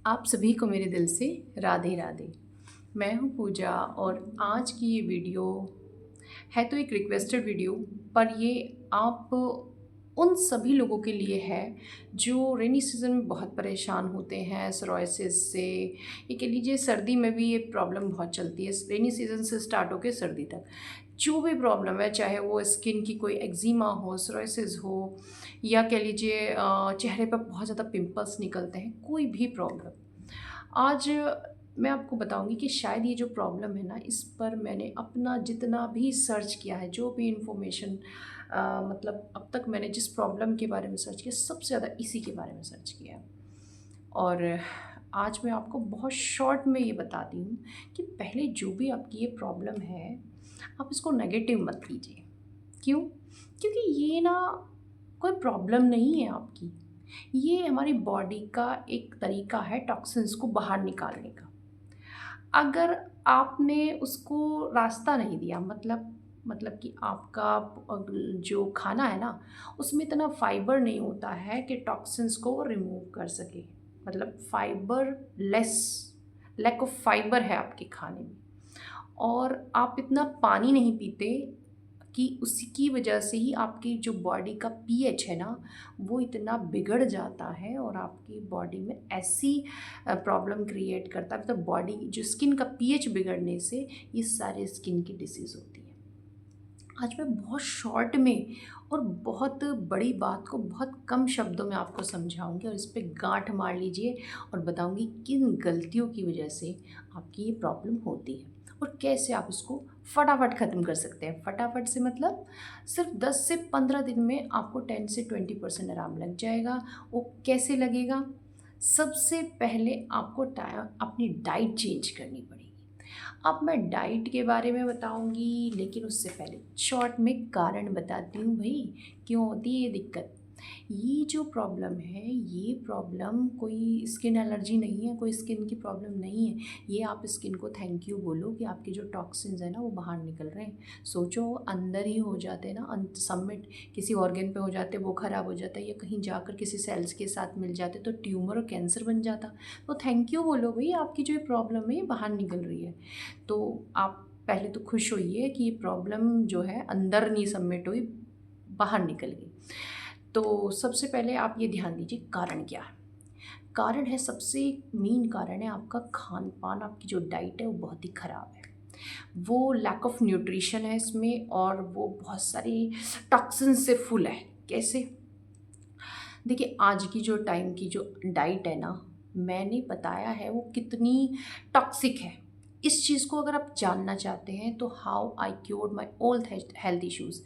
आप सभी को मेरे दिल से राधे राधे। मैं हूँ पूजा और आज की ये वीडियो है तो एक रिक्वेस्टेड वीडियो, पर ये आप उन सभी लोगों के लिए है जो रेनी सीज़न में बहुत परेशान होते हैं सोराइसिस से। ये कह लीजिए सर्दी में भी ये प्रॉब्लम बहुत चलती है, रेनी सीज़न से स्टार्ट होकर सर्दी तक जो भी प्रॉब्लम है, चाहे वो स्किन की कोई एक्जिमा हो, सोराइसिस हो, या कह लीजिए चेहरे पर बहुत ज़्यादा पिंपल्स निकलते हैं, कोई भी प्रॉब्लम। आज मैं आपको बताऊंगी कि शायद ये जो प्रॉब्लम है ना, इस पर मैंने अपना जितना भी सर्च किया है, जो भी इंफॉर्मेशन मतलब अब तक मैंने जिस प्रॉब्लम के बारे में सर्च किया, सबसे ज़्यादा इसी के बारे में सर्च किया। और आज मैं आपको बहुत शॉर्ट में ये बताती हूँ कि पहले जो भी आपकी ये प्रॉब्लम है, आप इसको नेगेटिव मत लीजिए। क्यों? क्योंकि ये ना कोई प्रॉब्लम नहीं है आपकी, ये हमारी बॉडी का एक तरीका है टॉक्सिन्स को बाहर निकालने का। अगर आपने उसको रास्ता नहीं दिया, मतलब कि आपका जो खाना है ना, उसमें इतना फाइबर नहीं होता है कि टॉक्सिन्स को रिमूव कर सके। मतलब fibre less, lack of fibre है आपके खाने में, और आप इतना पानी नहीं पीते कि उसकी वजह से ही आपकी जो बॉडी का पीएच है ना, वो इतना बिगड़ जाता है और आपकी बॉडी में ऐसी प्रॉब्लम क्रिएट करता है। मतलब बॉडी जो स्किन का पीएच बिगड़ने से ये सारे स्किन की डिसीज़ होती है। आज मैं बहुत शॉर्ट में और बहुत बड़ी बात को बहुत कम शब्दों में आपको समझाऊंगी और इस पे गांठ मार लीजिए और बताऊंगी किन गलतियों की वजह से आपकी ये प्रॉब्लम होती है और कैसे आप इसको फटाफट ख़त्म कर सकते हैं। फटाफट से मतलब सिर्फ 10 से 15 दिन में आपको 10 से 20% आराम लग जाएगा। वो कैसे लगेगा? सबसे पहले आपको अपनी डाइट चेंज करनी पड़ेगी। अब मैं डाइट के बारे में बताऊंगी, लेकिन उससे पहले शॉर्ट में कारण बताती हूँ भाई, क्यों होती है ये दिक्कत। ये जो प्रॉब्लम है, ये प्रॉब्लम कोई स्किन एलर्जी नहीं है, कोई स्किन की प्रॉब्लम नहीं है। ये आप स्किन को थैंक यू बोलो कि आपके जो टॉक्सिन्स हैं ना, वो बाहर निकल रहे हैं। सोचो अंदर ही हो जाते हैं ना, सबमिट किसी ऑर्गन पे हो जाते, वो ख़राब हो जाता है, या कहीं जाकर किसी सेल्स के साथ मिल जाते तो ट्यूमर और कैंसर बन जाता। तो थैंक यू बोलो भाई, आपकी जो ये प्रॉब्लम है ये बाहर निकल रही है। तो आप पहले तो खुश होइए कि ये प्रॉब्लम जो है अंदर नहीं सबमिट हुई, बाहर निकल गई। तो सबसे पहले आप ये ध्यान दीजिए कारण क्या है। कारण है, सबसे मेन कारण है आपका खान पान, आपकी जो डाइट है वो बहुत ही ख़राब है। वो लैक ऑफ न्यूट्रिशन है इसमें, और वो बहुत सारी टॉक्सिन से फुल है। कैसे? देखिए, आज की जो टाइम की जो डाइट है ना, मैंने बताया है वो कितनी टॉक्सिक है। इस चीज़ को अगर आप जानना चाहते हैं तो how I cured my old health issues,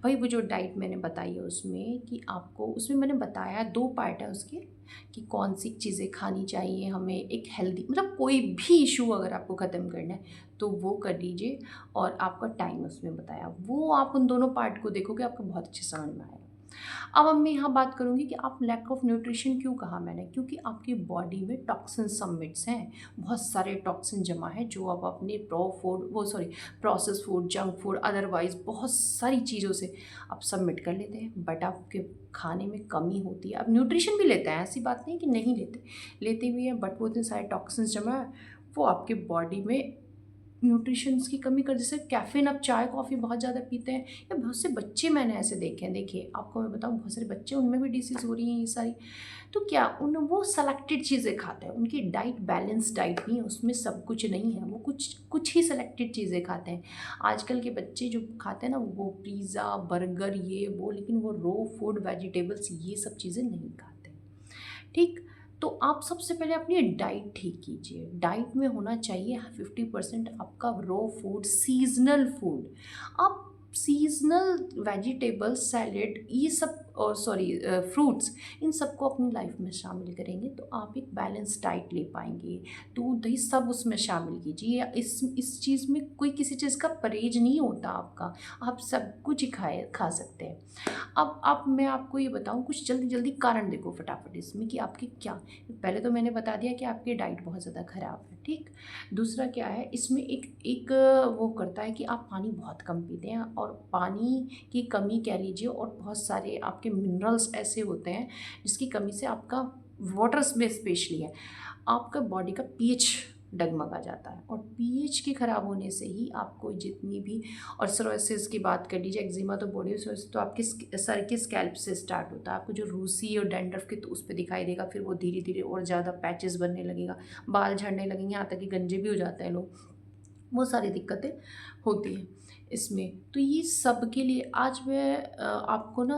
भाई वो जो डाइट मैंने बताई है उसमें कि आपको, उसमें मैंने बताया 2 पार्ट है उसके, कि कौन सी चीज़ें खानी चाहिए हमें एक हेल्दी, मतलब कोई भी इशू अगर आपको ख़त्म करना है तो वो कर लीजिए, और आपका टाइम उसमें बताया, वो आप उन दोनों पार्ट को देखोगे आपको बहुत अच्छे समझ में आएगा। अब मैं यहाँ बात करूँगी कि आप लैक ऑफ न्यूट्रिशन क्यों कहा मैंने, क्योंकि आपकी बॉडी में टॉक्सिन सबमिट्स हैं, बहुत सारे टॉक्सिन जमा है जो आप अपने process food, junk food, otherwise बहुत सारी चीज़ों से आप सबमिट कर लेते हैं, बट आपके खाने में कमी होती है। अब न्यूट्रिशन भी लेते हैं, ऐसी बात नहीं कि नहीं लेते, लेते भी हैं, बट वो इतने सारे टॉक्सिन्स जमा है, वो आपके बॉडी में न्यूट्रिशंस की कमी कर, जैसे कैफ़ीन, आप चाय कॉफ़ी बहुत ज़्यादा पीते हैं, या बहुत से बच्चे मैंने ऐसे देखे हैं। देखिए आपको मैं बताऊँ, बहुत सारे बच्चे, उनमें भी डिसीज़ हो रही हैं ये सारी। तो क्या उन वो सेलेक्टेड चीज़ें खाते हैं, उनकी डाइट बैलेंस डाइट नहीं है, उसमें सब कुछ नहीं है, वो कुछ कुछ ही सेलेक्टेड चीज़ें खाते हैं। आजकल के बच्चे जो खाते हैं ना, वो पिज़्ज़ा बर्गर ये वो, लेकिन वो रो फूड वेजिटेबल्स ये सब चीज़ें नहीं खाते। ठीक? तो आप सबसे पहले अपनी डाइट ठीक कीजिए। डाइट में होना चाहिए 50% आपका रॉ फूड, सीज़नल फूड। आप सीज़नल वेजिटेबल्स, सैलेड, ये सब, और सॉरी फ्रूट्स, इन सबको अपनी लाइफ में शामिल करेंगे तो आप एक बैलेंस डाइट ले पाएंगे। दूध दही सब उसमें शामिल कीजिए। इस चीज़ में कोई किसी चीज़ का परहेज नहीं होता आपका, आप सब कुछ ही खा सकते हैं। अब मैं आपको ये बताऊँ कुछ जल्दी जल्दी कारण, देखो फटाफट इसमें कि आपकी क्या। पहले तो मैंने बता दिया कि आपकी डाइट बहुत ज़्यादा ख़राब है, ठीक। दूसरा क्या है इसमें, एक एक वो करता है कि आप पानी बहुत कम पीते हैं, और पानी की कमी कह लीजिए, और बहुत सारे आपके मिनरल्स ऐसे होते हैं जिसकी कमी से आपका वाटर में स्पेशली है, आपका बॉडी का पीएच डगमगा जाता है। और पीएच के ख़राब होने से ही आपको जितनी भी, और सोराइसिस की बात कर लीजिए, एक्जिमा तो बॉडी सोराइसिस तो आपके सर के स्कैल्प से स्टार्ट होता है। आपको जो रूसी और डैंड्रफ के तो उस पर दिखाई देगा, फिर वो धीरे धीरे और ज़्यादा पैचेस बनने लगेगा, बाल झड़ने लगेंगे, यहाँ तक कि गंजे भी हो जाते हैं लोग। बहुत सारी दिक्कतें होती हैं इसमें। तो ये सब के लिए आज मैं आपको ना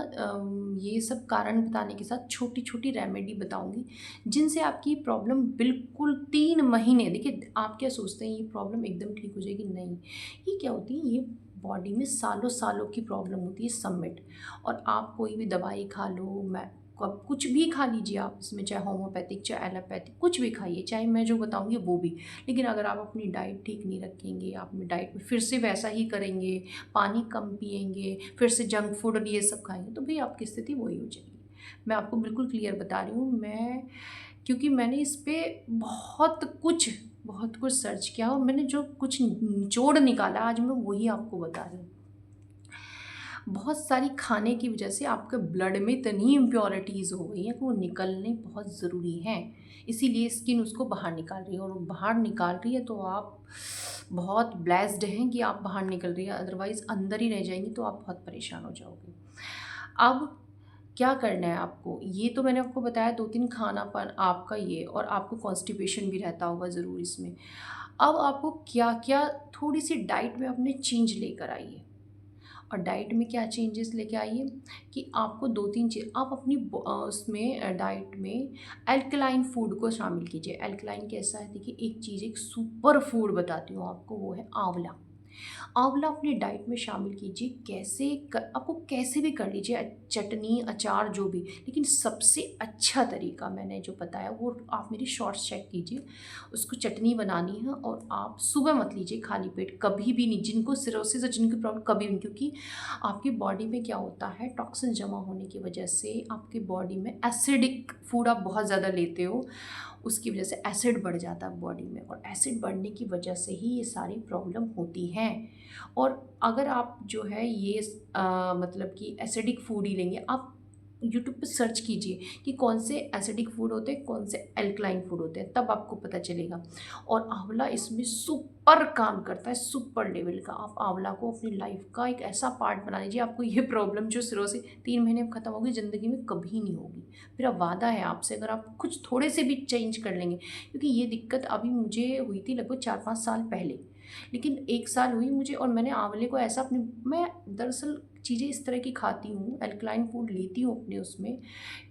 ये सब कारण बताने के साथ छोटी छोटी रेमेडी बताऊंगी, जिनसे आपकी प्रॉब्लम बिल्कुल 3 महीने, देखिए आप क्या सोचते हैं ये प्रॉब्लम एकदम ठीक हो जाएगी, नहीं। ये क्या होती है, ये बॉडी में सालों सालों की प्रॉब्लम होती है सबमिट। और आप कोई भी दवाई खा लो, मैं कब कुछ भी खा लीजिए आप इसमें, चाहे होम्योपैथिक चाहे एलोपैथिक, कुछ भी खाइए, चाहे मैं जो बताऊंगी वो भी। लेकिन अगर आप अपनी डाइट ठीक नहीं रखेंगे, आप अपनी डाइट में फिर से वैसा ही करेंगे, पानी कम पिएंगे, फिर से जंक फूड और ये सब खाएंगे, तो भाई आपकी स्थिति वही हो जाएगी। मैं आपको बिल्कुल क्लियर बता रही हूँ, मैं क्योंकि मैंने इस पर बहुत कुछ सर्च किया और मैंने जो कुछ निचोड़ निकाला आज मैं वही आपको बता रही हूँ। बहुत सारी खाने की वजह से आपके ब्लड में इतनी इम्प्योरिटीज़ हो गई हैं कि वो निकलने बहुत ज़रूरी हैं। इसीलिए स्किन उसको बाहर निकाल रही है, और बाहर निकाल रही है तो आप बहुत ब्लेस्ड हैं कि आप बाहर निकल रही है, अदरवाइज़ अंदर ही रह जाएंगी तो आप बहुत परेशान हो जाओगे। अब क्या करना है आपको, ये तो मैंने आपको बताया 2-3 खाना पान आपका ये, और आपको कॉन्स्टिपेशन भी रहता होगा ज़रूर इसमें। अब आपको क्या क्या थोड़ी सी डाइट में अपने चेंज लेकर आइए। और डाइट में क्या चेंजेस लेके आइए कि आपको 2-3 चीज़ आप अपनी उसमें डाइट में अल्कलाइन फूड को शामिल कीजिए। अल्कलाइन कैसा है, देखिए एक चीज़, एक सुपर फूड बताती हूँ आपको, वो है आंवला। आंवला अपनी डाइट में शामिल कीजिए। आपको कैसे भी कर लीजिए, चटनी अचार जो भी, लेकिन सबसे अच्छा तरीका मैंने जो बताया वो आप मेरी शॉर्ट्स चेक कीजिए। उसको चटनी बनानी है और आप सुबह मत लीजिए खाली पेट, कभी भी नहीं। जिनको सिरोसिस और जिनकी प्रॉब्लम कभी भी नहीं, क्योंकि आपकी बॉडी में क्या होता है, टॉक्सिन जमा होने की वजह से आपकी बॉडी में एसिडिक फूड आप बहुत ज़्यादा लेते हो, उसकी वजह से एसिड बढ़ जाता है बॉडी में, और एसिड बढ़ने की वजह से ही ये सारी प्रॉब्लम होती हैं। और अगर आप जो है ये मतलब कि एसिडिक फूड ही लेंगे, आप यूट्यूब पे सर्च कीजिए कि कौन से एसिडिक फूड होते हैं, कौन से अल्कलाइन फूड होते हैं, तब आपको पता चलेगा। और आंवला इसमें सुपर काम करता है, सुपर लेवल का। आप आंवला को अपनी लाइफ का एक ऐसा पार्ट बना लीजिए, आपको ये प्रॉब्लम जो सिरों से 3 महीने में ख़त्म होगी, ज़िंदगी में कभी नहीं होगी। मेरा वादा है आपसे, अगर आप कुछ थोड़े से भी चेंज कर लेंगे, क्योंकि ये दिक्कत अभी मुझे हुई थी लगभग 4-5 साल पहले, लेकिन 1 साल हुई मुझे, और मैंने आंवले को ऐसा अपने, मैं दरअसल चीज़ें इस तरह की खाती हूँ, अल्कलाइन फूड लेती हूँ अपने उसमें,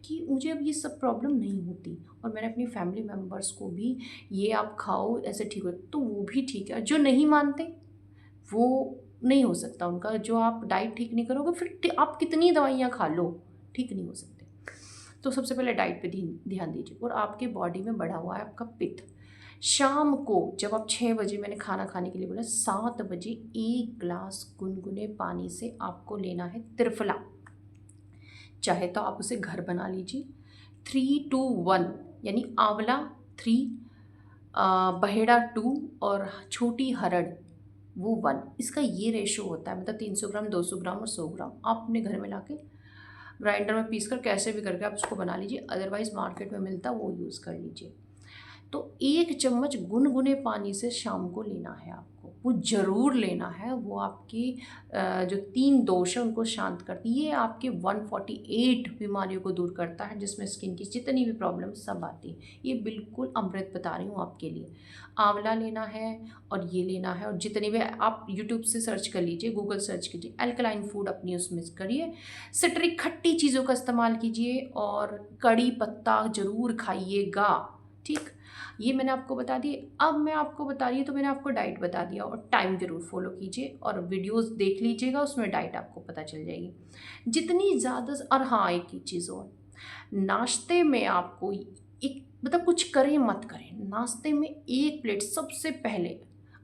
कि मुझे अब ये सब प्रॉब्लम नहीं होती। और मैंने अपनी फैमिली मेम्बर्स को भी ये आप खाओ ऐसे ठीक हो, तो वो भी ठीक है। जो नहीं मानते वो नहीं हो सकता उनका, जो आप डाइट ठीक नहीं करोगे फिर आप कितनी दवाइयाँ खा लो, ठीक नहीं हो सकते। तो सबसे पहले डाइट पे ध्यान दीजिए। और आपके बॉडी में बढ़ा हुआ है आपका पित्त, शाम को जब आप 6 बजे, मैंने खाना खाने के लिए बोला, 7 बजे 1 ग्लास गुनगुने पानी से आपको लेना है त्रिफला। चाहे तो आप उसे घर बना लीजिए। 3-2-1, यानी आंवला 3, बहेड़ा 2 और छोटी हरड़ वो 1। इसका ये रेशो होता है, मतलब 300 ग्राम, 200 ग्राम और 100 ग्राम। आप अपने घर में लाके ग्राइंडर में पीस कर कैसे भी करके आप उसको बना लीजिए, अदरवाइज़ मार्केट में मिलता है वो यूज़ कर लीजिए। तो 1 चम्मच गुनगुने पानी से शाम को लेना है आपको, वो ज़रूर लेना है। वो आपकी जो 3 दोष है उनको शांत करती है। ये आपके 148 बीमारियों को दूर करता है, जिसमें स्किन की जितनी भी प्रॉब्लम सब आती है। ये बिल्कुल अमृत बता रही हूँ आपके लिए। आंवला लेना है और ये लेना है, और जितनी भी आप यूट्यूब से सर्च कर लीजिए, गूगल सर्च कीजिए, अल्कलाइन फूड अपनी उसमें करिए। सिट्रिक खट्टी चीज़ों का इस्तेमाल कीजिए, और कड़ी पत्ता ज़रूर खाइएगा, ठीक। ये मैंने आपको बता दी। अब मैं आपको बता रही हूँ, तो मैंने आपको डाइट बता दिया, और टाइम ज़रूर फॉलो कीजिए, और वीडियोस देख लीजिएगा, उसमें डाइट आपको पता चल जाएगी जितनी ज़्यादा। और हाँ, एक ही चीज़ और, नाश्ते में आपको एक, मतलब कुछ करें मत करें, नाश्ते में 1 प्लेट सबसे पहले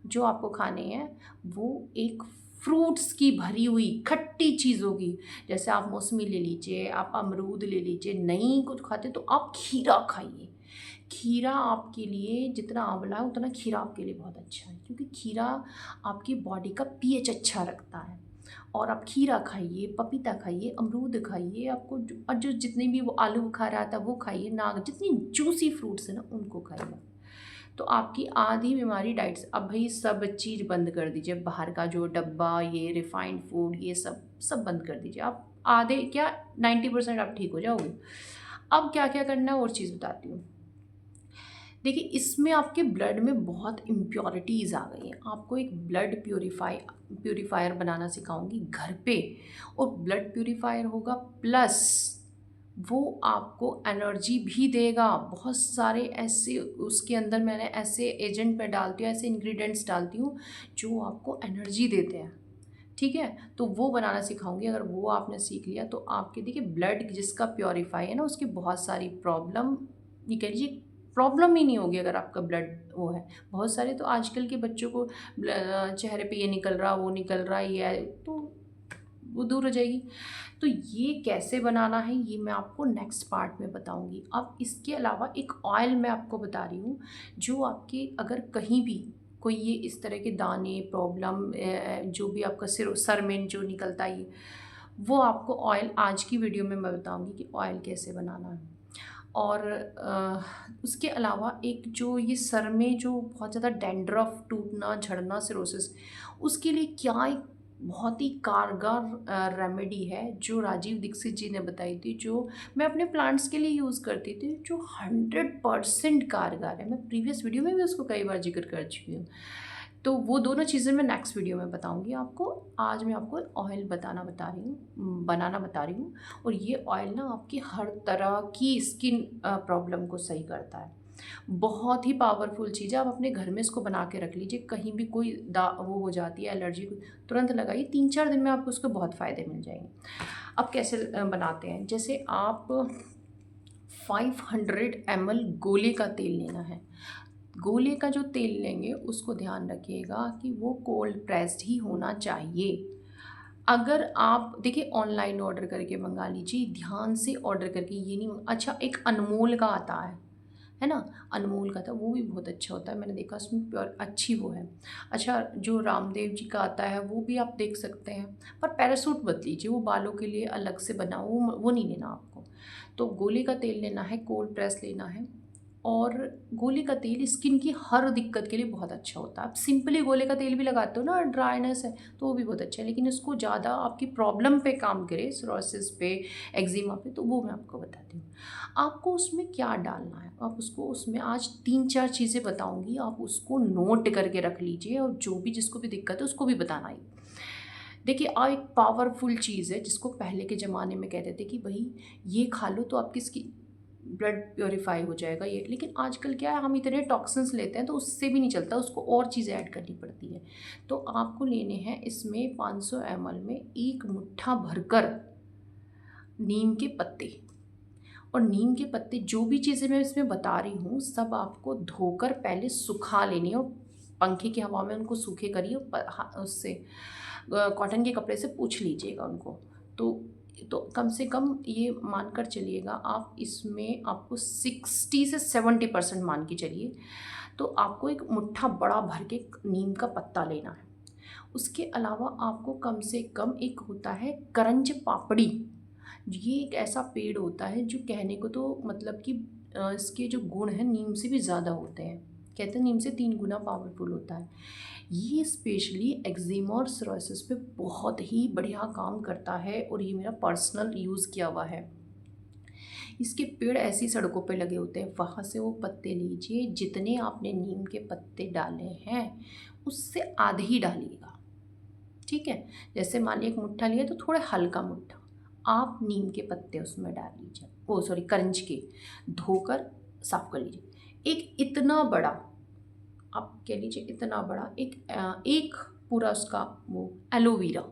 जो आपको खाने हैं वो एक फ्रूट्स की भरी हुई खट्टी चीज़ होगी। जैसे आप मौसमी ले लीजिए, आप अमरूद ले लीजिए, नहीं कुछ खाते तो आप खीरा खाइए। खीरा आपके लिए, जितना आंवला है उतना खीरा आपके लिए बहुत अच्छा है, क्योंकि खीरा आपकी बॉडी का पीएच अच्छा रखता है। और आप खीरा खाइए, पपीता खाइए, अमरूद खाइए, आपको जो जितने भी वो आलू बुखारा था वो खाइए, नाग जितनी जूसी फ्रूट्स है ना उनको खाइए। तो आपकी आधी बीमारी डाइट से। अब भाई सब चीज़ बंद कर दीजिए, बाहर का जो डब्बा, ये रिफाइंड फूड, ये सब सब बंद कर दीजिए। आप आधे क्या 90% आप ठीक हो जाओगे। अब क्या क्या करना है और चीज़ बताती हूँ। देखिए इसमें आपके ब्लड में बहुत इम्प्योरिटीज़ आ गई हैं। आपको एक ब्लड प्योरीफायर बनाना सिखाऊंगी घर पे। और ब्लड प्योरीफायर होगा प्लस वो आपको एनर्जी भी देगा। बहुत सारे ऐसे उसके अंदर मैंने ऐसे एजेंट में डालती हूँ, ऐसे इंग्रेडिएंट्स डालती हूँ जो आपको एनर्जी देते हैं। ठीक है, तो वो बनाना सिखाऊंगी। अगर वो आपने सीख लिया तो आपके देखिए ब्लड जिसका प्योरीफाई है ना उसकी बहुत सारी प्रॉब्लम, ये कह लीजिए प्रॉब्लम ही नहीं होगी अगर आपका ब्लड वो है। बहुत सारे तो आजकल के बच्चों को चेहरे पे ये निकल रहा, वो निकल रहा, ये है, तो वो दूर हो जाएगी। तो ये कैसे बनाना है ये मैं आपको नेक्स्ट पार्ट में बताऊंगी। अब इसके अलावा एक ऑयल मैं आपको बता रही हूँ जो आपके अगर कहीं भी कोई ये इस तरह के दाने प्रॉब्लम, जो भी आपका सर में जो निकलता है वो आपको ऑयल आज की वीडियो में मैं बताऊंगी कि ऑयल कैसे बनाना है। और उसके अलावा एक जो ये सर में जो बहुत ज़्यादा डैंड्रफ, टूटना, झड़ना, सिरोसिस, उसके लिए क्या एक बहुत ही कारगर रेमेडी है जो राजीव दीक्षित जी ने बताई थी, जो मैं अपने प्लांट्स के लिए यूज़ करती थी, जो 100% कारगर है। मैं प्रीवियस वीडियो में भी उसको कई बार जिक्र कर चुकी हूँ। तो वो दोनों चीज़ें मैं नेक्स्ट वीडियो में बताऊंगी आपको। आज मैं आपको ऑयल बनाना बता रही हूँ। और ये ऑयल ना आपकी हर तरह की स्किन प्रॉब्लम को सही करता है। बहुत ही पावरफुल चीज़ है। आप अपने घर में इसको बना के रख लीजिए, कहीं भी कोई वो हो जाती है एलर्जी, तुरंत लगाइए, 3-4 दिन में आपको उसके बहुत फ़ायदे मिल जाएंगे। अब कैसे बनाते हैं, जैसे आप 500 ml गोले का तेल लेना है। गोले का जो तेल लेंगे उसको ध्यान रखिएगा कि वो कोल्ड प्रेस्ड ही होना चाहिए। अगर आप देखिए ऑनलाइन ऑर्डर करके मंगा लीजिए, ध्यान से ऑर्डर करके, ये नहीं अच्छा एक अनमोल का आता है ना, अनमोल का था वो भी बहुत अच्छा होता है, मैंने देखा उसमें प्योर अच्छी वो है। अच्छा जो रामदेव जी का आता है वो भी आप देख सकते हैं, पर पैरासूट मत लीजिए, वो बालों के लिए अलग से बना, वो नहीं लेना आपको। तो गोले का तेल लेना है, कोल्ड प्रेस लेना है। और गोले का तेल स्किन की हर दिक्कत के लिए बहुत अच्छा होता है। आप सिंपली गोले का तेल भी लगाते हो ना, ड्राइनेस है तो वो भी बहुत अच्छा है, लेकिन इसको ज़्यादा आपकी प्रॉब्लम पे काम करे, सोरोसिस पे, एक्जिमा पे, तो वो मैं आपको बताती हूँ। आपको उसमें क्या डालना है, आप उसको उसमें आज 3-4 चीज़ें बताऊँगी, आप उसको नोट करके रख लीजिए और जो भी जिसको भी दिक्कत है उसको भी बताना ही। देखिए एक पावरफुल चीज़ है जिसको पहले के ज़माने में कहते थे कि भाई ये खा लो तो आपकी स्किन ब्लड प्योरीफाई हो जाएगा ये, लेकिन आजकल क्या है हम इतने टॉक्सिन्स लेते हैं तो उससे भी नहीं चलता, उसको और चीज़ें ऐड करनी पड़ती है। तो आपको लेने हैं इसमें 500 ml में एक मुट्ठा भरकर नीम के पत्ते। और नीम के पत्ते जो भी चीज़ें मैं इसमें बता रही हूँ सब आपको धोकर पहले सुखा लेनी है, और पंखे की हवा में उनको सूखे करिए, उससे कॉटन के कपड़े से पूछ लीजिएगा उनको। तो कम से कम ये मानकर चलिएगा आप, इसमें आपको 60 से 70% मान के चलिए। तो आपको एक मुट्ठा बड़ा भर के नीम का पत्ता लेना है। उसके अलावा आपको कम से कम एक होता है करंज पापड़ी। ये एक ऐसा पेड़ होता है जो कहने को तो मतलब कि इसके जो गुण हैं नीम से भी ज़्यादा होते हैं, कहते हैं नीम से 3 गुना पावरफुल होता है। ये स्पेशली एक्जिमा और सोराइसिस पे बहुत ही बढ़िया काम करता है और ये मेरा पर्सनल यूज़ किया हुआ है। इसके पेड़ ऐसी सड़कों पे लगे होते हैं, वहाँ से वो पत्ते लीजिए, जितने आपने नीम के पत्ते डाले हैं उससे आधे ही डालिएगा। ठीक है, जैसे मान लिया एक मुट्ठा लिया तो थोड़ा हल्का मुट्ठा आप नीम के पत्ते उसमें डाल लीजिए, ओ सॉरी करंज के, धोकर साफ कर लीजिए। एक इतना बड़ा, आप कह लीजिए इतना बड़ा एक पूरा उसका वो एलोवेरा।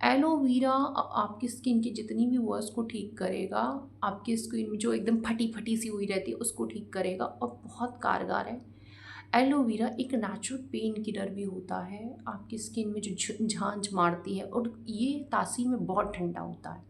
एलोवेरा आपकी स्किन की जितनी भी वो है उसको ठीक करेगा, आपकी स्किन में जो एकदम फटी फटी सी हुई रहती है उसको ठीक करेगा और बहुत कारगर है। एलोवेरा एक नेचुरल पेन किलर भी होता है, आपकी स्किन में जो झांझ मारती है, और ये तासीर में बहुत ठंडा होता है।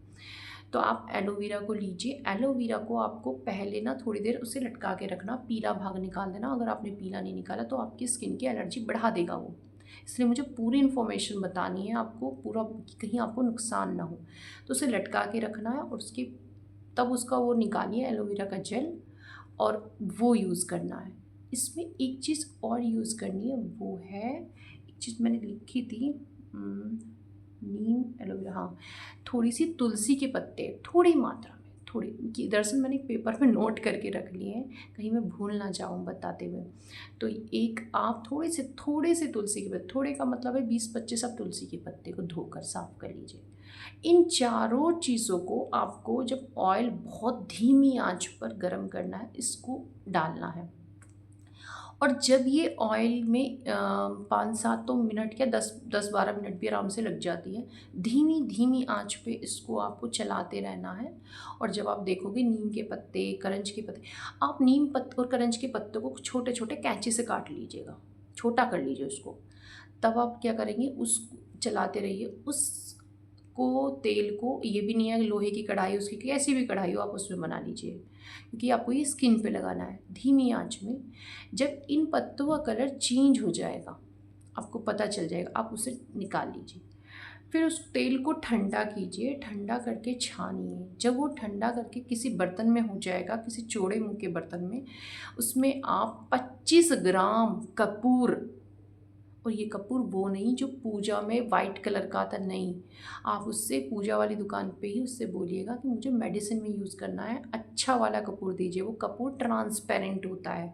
तो आप एलोवेरा को लीजिए। एलोवेरा को आपको पहले ना थोड़ी देर उसे लटका के रखना, पीला भाग निकाल देना, अगर आपने पीला नहीं निकाला तो आपकी स्किन की एलर्जी बढ़ा देगा वो। इसलिए मुझे पूरी इन्फॉर्मेशन बतानी है आपको, पूरा कि कहीं आपको नुकसान ना हो। तो उसे लटका के रखना है और उसकी तब उसका वो निकालिए एलोवेरा का जेल और वो यूज़ करना है। इसमें एक चीज़ और यूज़ करनी है, वो है एक चीज़ मैंने लिखी थी, नीम एलोवेरा, हाँ, थोड़ी सी तुलसी के पत्ते, थोड़ी मात्रा में, थोड़ी कि दरअसल मैंने एक पेपर में नोट करके रख लिए हैं, कहीं मैं भूल ना जाऊँ बताते हुए। तो एक आप थोड़े से तुलसी के पत्ते, थोड़े का मतलब है 20-25 आप तुलसी के पत्ते को धोकर साफ़ कर लीजिए। इन चारों चीज़ों को आपको जब ऑयल बहुत धीमी आंच पर गरम करना है, इसको डालना है। और जब ये ऑयल में 5-7 तो मिनट या 10-12 मिनट भी आराम से लग जाती है, धीमी धीमी आंच पे इसको आपको चलाते रहना है। और जब आप देखोगे नीम के पत्ते, करंज के पत्ते, आप नीम पत्ते और करंज के पत्तों को छोटे छोटे कैंची से काट लीजिएगा, छोटा कर लीजिए उसको। तब आप क्या करेंगे, उस चलाते रहिए उसको, तेल को। ये भी नहीं है लोहे की कढ़ाई, उसकी कैसी भी कढ़ाई हो आप उसमें बना लीजिए, क्योंकि आपको ये स्किन पे लगाना है धीमी आंच में। जब इन पत्तों का कलर चेंज हो जाएगा, आपको पता चल जाएगा, आप उसे निकाल लीजिए। फिर उस तेल को ठंडा कीजिए, ठंडा करके छानिए। जब वो ठंडा करके किसी बर्तन में हो जाएगा, किसी चौड़े मुँह के बर्तन में, उसमें आप 25 ग्राम कपूर, और ये कपूर वो नहीं जो पूजा में वाइट कलर का आता, नहीं, आप उससे पूजा वाली दुकान पे ही उससे बोलिएगा कि मुझे मेडिसिन में यूज़ करना है, अच्छा वाला कपूर दीजिए। वो कपूर ट्रांसपेरेंट होता है,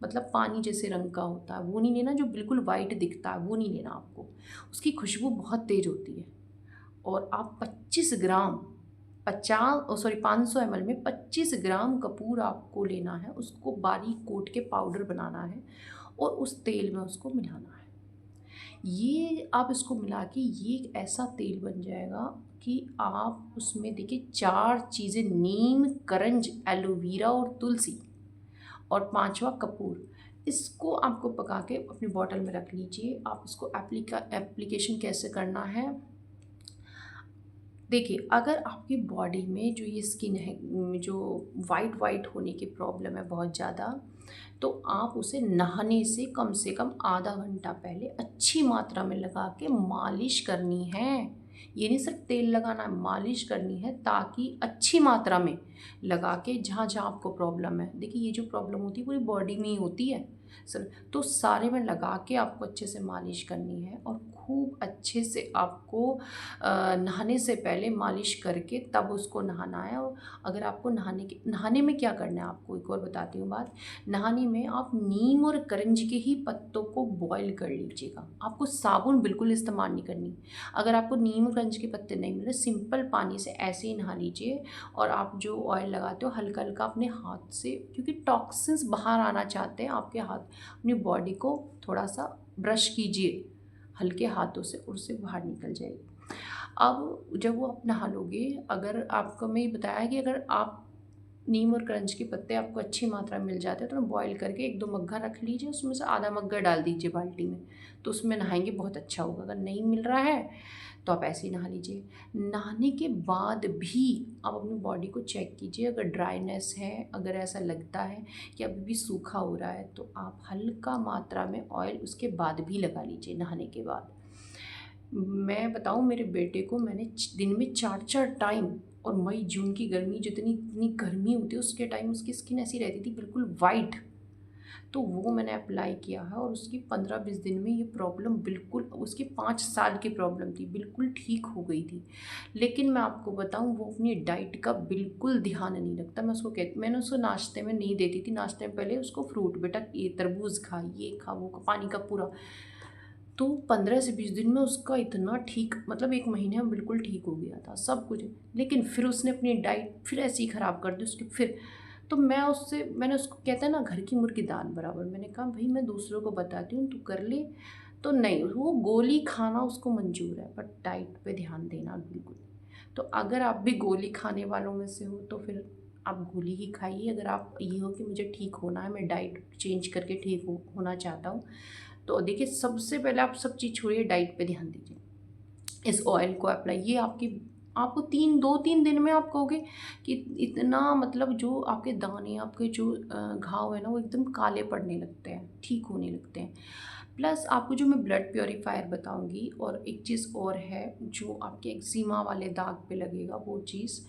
मतलब पानी जैसे रंग का होता है, वो नहीं लेना जो बिल्कुल वाइट दिखता है, वो नहीं लेना आपको। उसकी खुशबू बहुत तेज़ होती है। और आप 25 ग्राम 500 ml में 25 ग्राम कपूर आपको लेना है, उसको बारीक कूट के पाउडर बनाना है और उस तेल में उसको मिलाना है। ये आप इसको मिला के ये एक ऐसा तेल बन जाएगा कि आप उसमें देखिए 4 चीज़ें, नीम, करंज, एलोवेरा और तुलसी, और 5वां कपूर, इसको आपको पका के अपनी बॉटल में रख लीजिए। आप इसको एप्लीकेशन कैसे करना है, देखिए, अगर आपकी बॉडी में जो ये स्किन है, जो वाइट वाइट होने की प्रॉब्लम है बहुत ज़्यादा, तो आप उसे नहाने से कम आधा घंटा पहले अच्छी मात्रा में लगा के मालिश करनी है। ये नहीं सिर्फ तेल लगाना है, मालिश करनी है, ताकि अच्छी मात्रा में लगा के जहाँ जहाँ आपको प्रॉब्लम है, देखिए ये जो प्रॉब्लम होती है पूरी बॉडी में ही होती है सर, तो सारे में लगा के आपको अच्छे से मालिश करनी है। और खूब अच्छे से आपको नहाने से पहले मालिश करके तब उसको नहाना है। और अगर आपको नहाने में क्या करना है, आपको एक और बताती हूँ बात। नहाने में आप नीम और करंज के ही पत्तों को बॉईल कर लीजिएगा, आपको साबुन बिल्कुल इस्तेमाल नहीं करनी। अगर आपको नीम और करंज के पत्ते नहीं मिल रहे, सिंपल पानी से ऐसे ही नहा लीजिए। और आप जो ऑयल लगाते हो हल्का हल्का अपने हाथ से, क्योंकि टॉक्सिन्स बाहर आना चाहते हैं, आपके हाथ अपनी बॉडी को थोड़ा सा ब्रश कीजिए हल्के हाथों से, और उससे बाहर निकल जाएगी। अब जब वो आप नहा लोगे, अगर आपको मैं ये बताया कि अगर आप नीम और करंज के पत्ते आपको अच्छी मात्रा में मिल जाते हैं, तो बॉईल करके 1-2 मग्घा रख लीजिए, उसमें से आधा मग्घा डाल दीजिए बाल्टी में, तो उसमें नहाएंगे बहुत अच्छा होगा। अगर नहीं मिल रहा है तो आप ऐसे ही नहा लीजिए। नहाने के बाद भी आप अपनी बॉडी को चेक कीजिए, अगर ड्राइनेस है, अगर ऐसा लगता है कि अभी भी सूखा हो रहा है, तो आप हल्का मात्रा में ऑयल उसके बाद भी लगा लीजिए नहाने के बाद। मैं बताऊँ, मेरे बेटे को मैंने दिन में 4-4 टाइम, और मई जून की गर्मी, जितनी इतनी गर्मी होती है उसके टाइम उसकी स्किन ऐसी रहती थी बिल्कुल वाइट, तो वो मैंने अप्लाई किया है और उसकी 15-20 दिन में ये प्रॉब्लम बिल्कुल, उसकी 5 साल की प्रॉब्लम थी, बिल्कुल ठीक हो गई थी। लेकिन मैं आपको बताऊं, वो अपनी डाइट का बिल्कुल ध्यान नहीं रखता। मैंने उसको नाश्ते में नहीं देती थी, नाश्ते में पहले उसको फ्रूट, बेटा ये तरबूज खा, ये खा, वो खा, पानी का पूरा। तो 15 से 20 दिन में उसका इतना ठीक, मतलब 1 महीने में बिल्कुल ठीक हो गया था सब कुछ। लेकिन फिर उसने अपनी डाइट फिर ऐसी ही ख़राब कर दी उसकी फिर। तो मैंने उसको, कहते हैं ना घर की मुर्गी दाल बराबर, मैंने कहा भाई मैं दूसरों को बताती हूँ, तू कर ले। तो नहीं, वो गोली खाना उसको मंजूर है, बट डाइट पे ध्यान देना बिल्कुल। तो अगर आप भी गोली खाने वालों में से हो तो फिर आप गोली ही खाइए। अगर आप ये हो कि मुझे ठीक होना है, मैं डाइट चेंज करके ठीक होना चाहता हूँ, तो देखिए सबसे पहले आप सब चीज़ छोड़िए, डाइट पे ध्यान दीजिए। इस ऑयल को अप्लाई, ये आपकी आपको 2-3 दिन में आप कहोगे कि इतना मतलब जो आपके दाने, आपके जो घाव है ना वो एकदम काले पड़ने लगते हैं, ठीक होने लगते हैं। प्लस आपको जो मैं ब्लड प्योरीफायर बताऊंगी, और एक चीज़ और है जो आपके एक्जिमा वाले दाग पे लगेगा वो चीज़,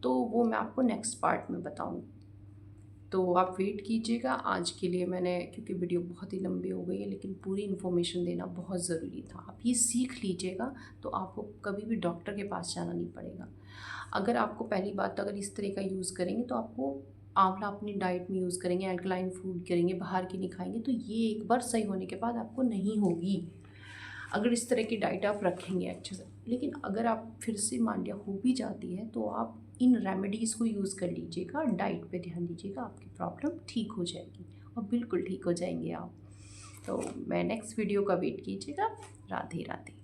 तो वो मैं आपको नेक्स्ट पार्ट में बताऊंगी। तो आप वेट कीजिएगा। आज के लिए मैंने, क्योंकि वीडियो बहुत ही लंबी हो गई है, लेकिन पूरी इन्फॉर्मेशन देना बहुत ज़रूरी था। आप ये सीख लीजिएगा तो आपको कभी भी डॉक्टर के पास जाना नहीं पड़ेगा। अगर आपको, पहली बात तो अगर इस तरह का यूज़ करेंगे तो आपको आंवला अपनी डाइट में यूज़ करेंगे, अल्कलाइन फूड करेंगे, बाहर की नहीं खाएंगे, तो ये एक बार सही होने के बाद आपको नहीं होगी अगर इस तरह की डाइट आप रखेंगे अच्छे से। लेकिन अगर आप फिर से मान लिया हो भी जाती है तो आप इन रेमेडीज़ को यूज़ कर लीजिएगा, डाइट पे ध्यान दीजिएगा, आपकी प्रॉब्लम ठीक हो जाएगी और बिल्कुल ठीक हो जाएंगे आप। तो मैं नेक्स्ट वीडियो का वेट कीजिएगा। राधे राधे।